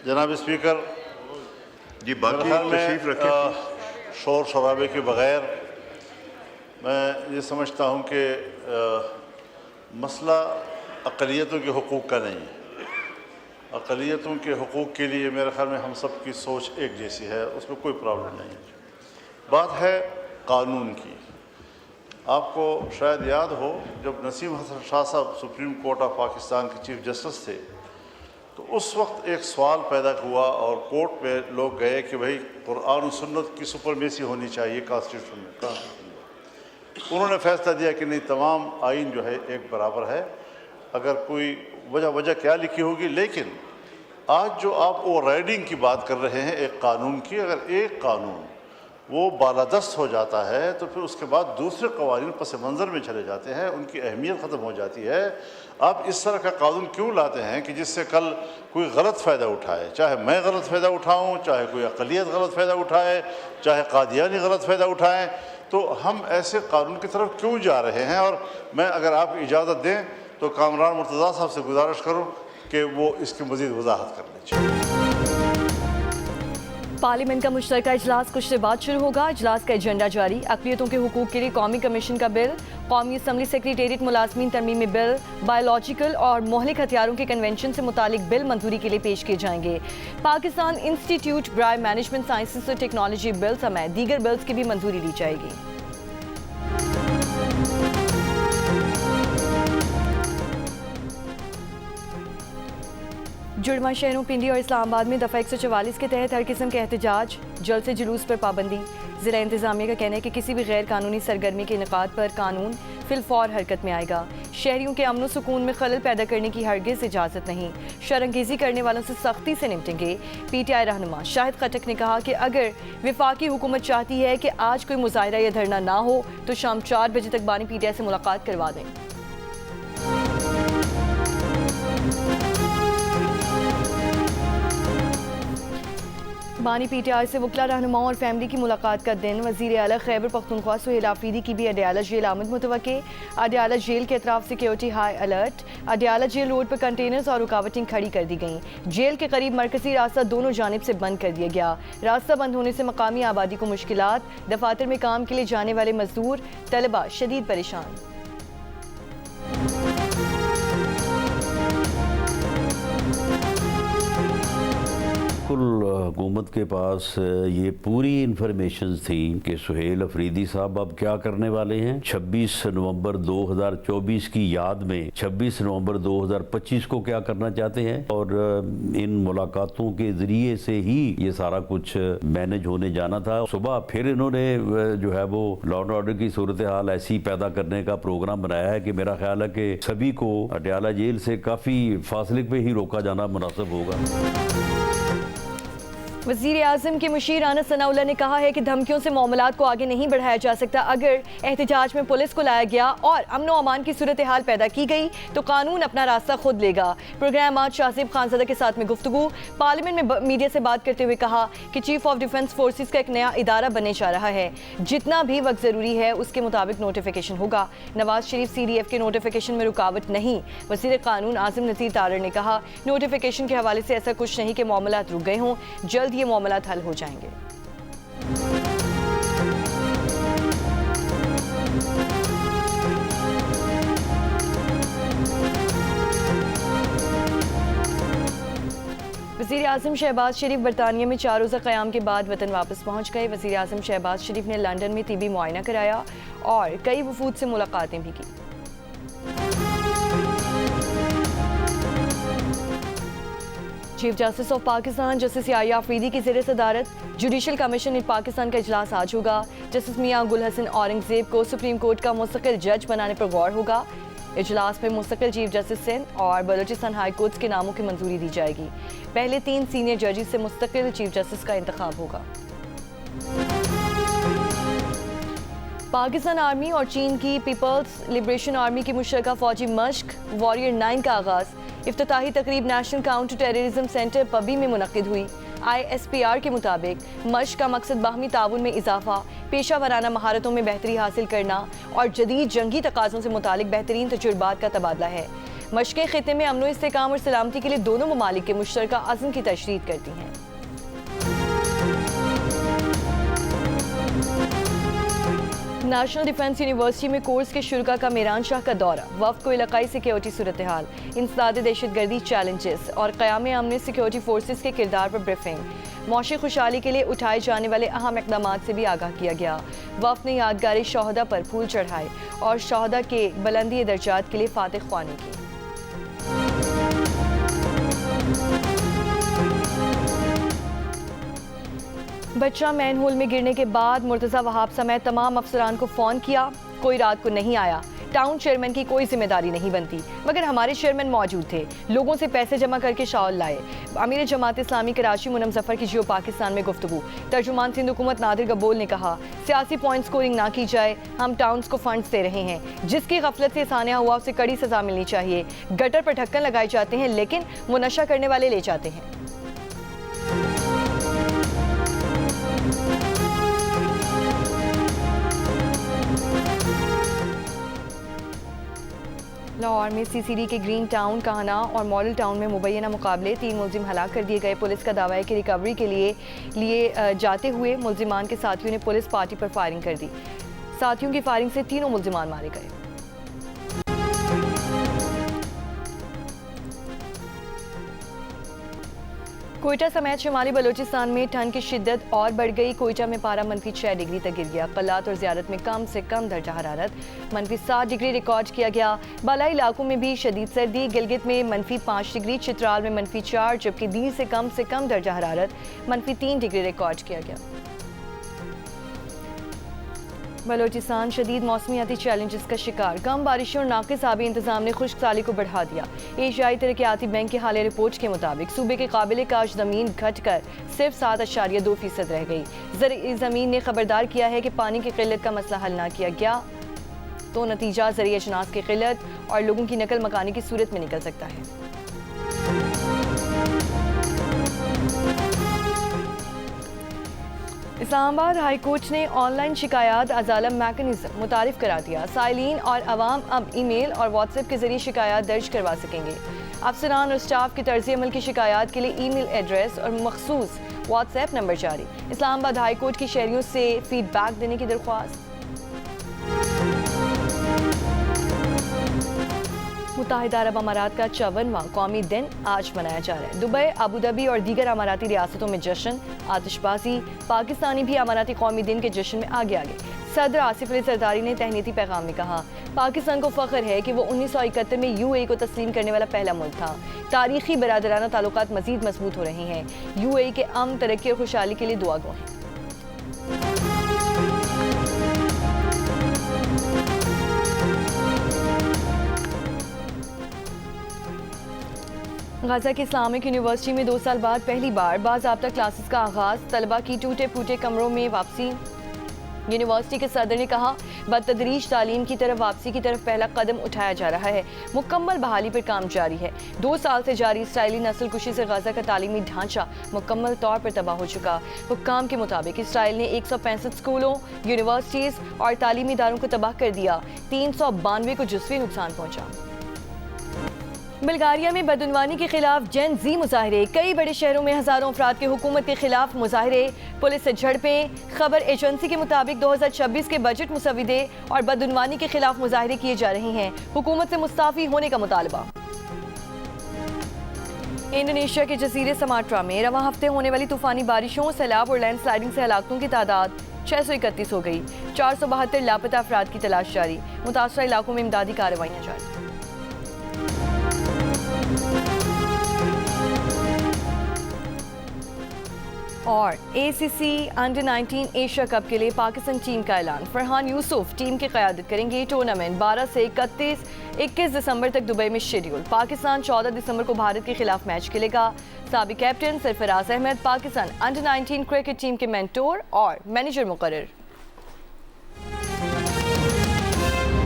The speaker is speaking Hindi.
जनाब स्पीकर जी बाकी तशरीफ रखें। शोर शराबे के बग़ैर मैं ये समझता हूँ कि मसला अक़लियतों के हुकूक़ का नहीं है। अक़लियतों के हुकूक़ के लिए मेरे ख़्याल में हम सब की सोच एक जैसी है, उसमें कोई प्रॉब्लम नहीं है। बात है कानून की। आपको शायद याद हो, जब नसीम हसन शाह साहब सुप्रीम कोर्ट ऑफ पाकिस्तान के चीफ जस्टिस थे तो उस वक्त एक सवाल पैदा हुआ और कोर्ट में लोग गए कि भाई कुरान और सुन्नत की सुपरमेसी होनी चाहिए कॉन्स्टिट्यूशन में। उन्होंने फैसला दिया कि नहीं, तमाम आइन जो है एक बराबर है। अगर कोई वजह क्या लिखी होगी, लेकिन आज जो आप वो राइडिंग की बात कर रहे हैं एक कानून की, अगर एक कानून वो बालादस्त हो जाता है तो फिर उसके बाद दूसरे कवानीन पस मंज़र में चले जाते हैं, उनकी अहमियत ख़त्म हो जाती है। आप इस तरह का कानून क्यों लाते हैं कि जिससे कल कोई गलत फ़ायदा उठाए, चाहे मैं गलत फ़ायदा उठाऊँ, चाहे कोई अक़लियत गलत फ़ायदा उठाए, चाहे कादियानी गलत फ़ायदा उठाएँ, तो हम ऐसे कानून की तरफ क्यों जा रहे हैं। और मैं अगर आप इजाज़त दें तो कामरान मुर्तज़ा साहब से गुजारिश करूँ कि वो इसकी मज़ीद वजाहत कर लीजिए। पार्लियामेंट का मुश्तरका इजलास कुछ देर बाद शुरू होगा। इजलास का एजेंडा जारी। अक़लियतों के हुकूक़ के लिए कौमी कमीशन का बिल, कौमी असम्बली सेक्रेटेरिएट मुलाजमीन तरमीमी बिल, बायोलॉजिकल और मोहलिक हथियारों के कन्वेंशन से मुतालिक बिल मंजूरी के लिए पेश किए जाएंगे। पाकिस्तान इंस्टीट्यूट ब्राय मैनेजमेंट साइंसेज और टेक्नोलॉजी बिल समेत दीगर बिल्स की भी मंजूरी दी जाएगी। जुड़वा शहरों पिंडी और इस्लामाबाद में दफ़ा 144 के तहत हर किस्म के एहतजाज, जलसे से जुलूस पर पाबंदी। ज़िला इंतज़ामिया का कहना है कि किसी भी गैर कानूनी सरगर्मी के इनेकाद पर कानून फिलफौर हरकत में आएगा। शहरियों के अमन सुकून में खलल पैदा करने की हरगिज़ इजाज़त नहीं। शरंगेज़ी करने वालों से सख्ती से निपटेंगे। PTI रहनुमा शाहिद खटक ने कहा कि अगर वफाकी हुकूमत चाहती है कि आज कोई मुजाहिरा या धरना ना हो तो शाम 4 बजे तक बानी PTI से मुलाकात करवा दें। बानी PTI से वकला रहनुमाओं और फैमिली की मुलाकात का दिन। वज़ीर आला खैबर पख्तूनख्वा सुहेल आफरीदी की भी अडयाला जेल आमद मुतवक्के। अडयाला जेल के अतराफ security high alert. Adiala jail road पर कंटेनर्स और रुकावटें खड़ी कर दी गईं। जेल के करीब मरकजी रास्ता दोनों जानिब से बंद कर दिया गया। रास्ता बंद होने से मकामी आबादी को मुश्किलात। दफातर में काम के लिए जाने वाले मजदूर तलबा शदीद परेशान। हुकूमत के पास ये पूरी इंफॉर्मेशन थी कि सुहेल अफरीदी साहब अब क्या करने वाले हैं। 26 नवंबर 2024 की याद में 26 नवंबर 2025 को क्या करना चाहते हैं, और इन मुलाकातों के ज़रिए से ही ये सारा कुछ मैनेज होने जाना था। सुबह फिर इन्होंने जो है वो लॉ एंड ऑर्डर की सूरत हाल ऐसी पैदा करने का प्रोग्राम बनाया है कि मेरा ख्याल है कि सभी को अडयाला जेल से काफ़ी फासले पे ही रोका जाना मुनासिब होगा। वज़ीर आज़म के मुशीर राना सनाउल्लाह ने कहा है कि धमकियों से मामलात को आगे नहीं बढ़ाया जा सकता। अगर एहतजाज में पुलिस को लाया गया और अमन व अमान की सूरत हाल पैदा की गई तो कानून अपना रास्ता खुद लेगा। प्रोग्राम आज शाहज़ेब खानज़ादा के साथ में गुफ्तगू। पार्लियामेंट में मीडिया से बात करते हुए कहा कि चीफ ऑफ डिफेंस फोर्सेस का एक नया इदारा बनने जा रहा है। जितना भी वक्त ज़रूरी है उसके मुताबिक नोटिफिकेशन होगा। नवाज शरीफ CDF के नोटिफिकेशन में रुकावट नहीं। वज़ीर कानून आज़म नज़ीर तारड़ ने कहा नोटिफिकेशन के हवाले से ऐसा कुछ नहीं कि मामलात रुक गए हों, जल्द ये मामलात हल हो जाएंगे। वज़ीर आज़म शहबाज शरीफ बरतानिया में 4 रोज़ा क़याम के बाद वतन वापस पहुँच गए। वज़ीर आज़म शहबाज शरीफ ने लंदन में तिबी मुआयना कराया और कई वफूद से मुलाकातें भी की। Chief justice of Pakistan justice Yahya Afridi की ज़ेर सदारत जुडिशल कमीशन इन पाकिस्तान का इजलास आज होगा। जस्टिस मियां गुल हसन औरंगज़ेब को सुप्रीम कोर्ट का मुस्तकिल जज बनाने पर गौर होगा। इजलास में मुस्तकिल चीफ जस्टिस सिंध और बलूचिस्तान हाई कोर्ट्स के नामों की मंजूरी दी जाएगी। पहले 3 सीनियर जजेस से मुस्तकिल चीफ जस्टिस का इंतखाब होगा। पाकिस्तान आर्मी और चीन की पीपल्स लिबरेशन आर्मी की मुश्तरका फौजी मश्क वॉरियर 9 का आगाज़। इफ्तिताही तकरीब नेशनल काउंटर टेररिज्म सेंटर पबी में मुनक्किद हुई। ISPR के मुताबिक मश्क का मकसद बाहमी ताउन में इजाफा, पेशा वराना महारतों में बेहतरी हासिल करना और जदीद जंगी तकाज़ों से मुतालिक बेहतरीन तजुर्बात का तबादला है। मशक़ें ख़ित्ते में अमन इस्तेहकाम और सलामती के लिए दोनों ममालिक के मुश्तरका अज़्म की तशरीह करती हैं। नेशनल डिफेंस यूनिवर्सिटी में कोर्स के शुरा का मीरान शाह का दौरा, वफ़द को इलाकाई सिक्योरिटी सूरत हाल, इंसदाद दहशतगर्दी चैलेंजेस और क़याम अमन सिक्योरिटी फोर्सेस के किरदार पर ब्रीफिंग। मौशी खुशहाली के लिए उठाए जाने वाले अहम इक़दाम से भी आगाह किया गया। वफ़द ने यादगारी शहदा पर फूल चढ़ाए और शहदा के बुलंदी दर्जात के लिए फातिह ख्वानी की। बच्चा मैनहोल में गिरने के बाद मुर्तज़ा वहाब समेत तमाम अफसरान को फ़ोन किया, कोई रात को नहीं आया। टाउन चेयरमैन की कोई जिम्मेदारी नहीं बनती, मगर हमारे चेयरमैन मौजूद थे, लोगों से पैसे जमा करके शॉल लाए। अमीर जमात इस्लामी कराची मुनम जफ़र की जियो पाकिस्तान में गुफ्तगू। तर्जुमान सिंध हुकूमत नादिर गबोल ने कहा, सियासी पॉइंट स्कोरिंग ना की जाए, हम टाउन्स को फंड्स दे रहे हैं, जिसकी गफलत से सानिया हुआ उसे कड़ी सज़ा मिलनी चाहिए। गटर पर ढक्कन लगाए जाते हैं लेकिन वो नशा करने वाले ले जाते हैं। लाहौर में सीसीडी के ग्रीन टाउन, काहना और मॉडल टाउन में मुबैना मुकाबले, 3 मुलजिम हलाक कर दिए गए। पुलिस का दावा है कि रिकवरी के लिए जाते हुए मुलजिमान के साथियों ने पुलिस पार्टी पर फायरिंग कर दी। साथियों की फायरिंग से तीनों मुलजिमान मारे गए। कोयटा समेत शुमाली बलोचिस्तान में ठंड की शिद्दत और बढ़ गई। कोयटा में पारा -6 डिग्री तक गिर गया। कल्लात और ज़ियारत में कम से कम दर्जा हरारत -7 डिग्री रिकॉर्ड किया गया। बालाई इलाकों में भी शदीद सर्दी। गिलगित में -5 डिग्री, चित्राल में -4, जबकि दीर से कम दर्जा हरारत -3 डिग्री रिकॉर्ड किया गया। बलोचिस्तान शदीद मौसमियाती चैलेंजेस का शिकार। कम बारिशों और नाकिस आबी इंतजाम ने खुश्क साली को बढ़ा दिया। एशियाई तरक्याती बैंक के हालिया रिपोर्ट के मुताबिक सूबे के काबिल काश ज़मीन घटकर सिर्फ 7.2% रह गई। ज़रिए ज़मीन ने खबरदार किया है कि पानी की किल्लत का मसला हल ना किया गया तो नतीजा ज़रिए अजनास की किल्लत और लोगों की नकल मकानी की सूरत में निकल सकता है। इस्लामाबाद हाई कोर्ट ने ऑनलाइन शिकायत अजालम मैकेनिज्म मुतारिफ करा दिया। साइलिन और अवाम अब ईमेल और व्हाट्सएप के जरिए शिकायत दर्ज करवा सकेंगे। अफसरान और स्टाफ के तर्ज अमल की शिकायत के लिए ईमेल एड्रेस और मखसूस व्हाट्सएप नंबर जारी। इस्लामाबाद हाई कोर्ट की शहरियों से फीडबैक देने की दरख्वास्त। मुत्तहिदा अरब अमारात का 54वां कौमी दिन आज मनाया जा रहा है। दुबई, अबू धाबी और दीगर अमाराती रियासतों में जश्न, आतिशबाजी। पाकिस्तानी भी अमाराती कौमी दिन के जश्न में आगे सदर आसिफ अली जरदारी ने तहनीती पैगाम में कहा, पाकिस्तान को फ़ख्र है कि वो 1971 में UAE को तस्लीम करने वाला पहला मुल्क था। तारीखी बरादराना ताल्लुकात मज़ीद मजबूत हो रहे हैं। UAE के अमन, तरक्की और खुशहाली के लिए दुआ गो हैं। गाज़ा की इस्लामिक यूनिवर्सिटी में 2 साल बाद पहली बार बाज़ाब्ता क्लासेस का आगाज़। तलबा की टूटे फूटे कमरों में वापसी। यूनिवर्सिटी के सदर ने कहा, बतदरीज तालीम की तरफ वापसी की तरफ पहला कदम उठाया जा रहा है। मुकम्मल बहाली पर काम जारी है। 2 साल से जारी इसराइली नस्ल कुशी से गाज़ा का तालीमी ढांचा मुकम्मल तौर पर तबाह हो चुका। हुक्काम के मुताबिक इसराइल ने 165 स्कूलों, यूनिवर्सिटीज़ और तालीमी इदारों को तबाह कर दिया। 392 को जुज़वी नुकसान पहुँचा। बुल्गारिया में बदउनवानी के खिलाफ जेन जी मुजाहरे। कई बड़े शहरों में हजारों अफराद के हुकूमत के खिलाफ मुजाहरे, पुलिस से झड़पें। खबर एजेंसी के मुताबिक 2026 के बजट मुसविदे और बदउनवानी के खिलाफ मुजाहरे किए जा रहे हैं। हुकूमत से मुस्ताफी होने का मुतालबा। इंडोनेशिया के जजीरे समाट्रा में रवां हफ्ते होने वाली तूफानी बारिशों, सैलाब और लैंडस्लाइडिंग से हलाकतों की तादाद 631 हो गई। 472 लापता अफराद की तलाश जारी। मुतासरा इलाकों में इमदादी कार्रवाइयाँ जारी। और ACC अंडर-19 एशिया कप के लिए पाकिस्तान टीम का ऐलान। फरहान यूसुफ टीम की क़यादत करेंगे। टूर्नामेंट 12 से 21 दिसंबर तक दुबई में शेड्यूल। पाकिस्तान 14 दिसंबर को भारत के खिलाफ मैच खेलेगा। साबिक captain Sarfaraz Ahmed Pakistan under nineteen cricket team के मेंटोर और मैनेजर मुकर्रर।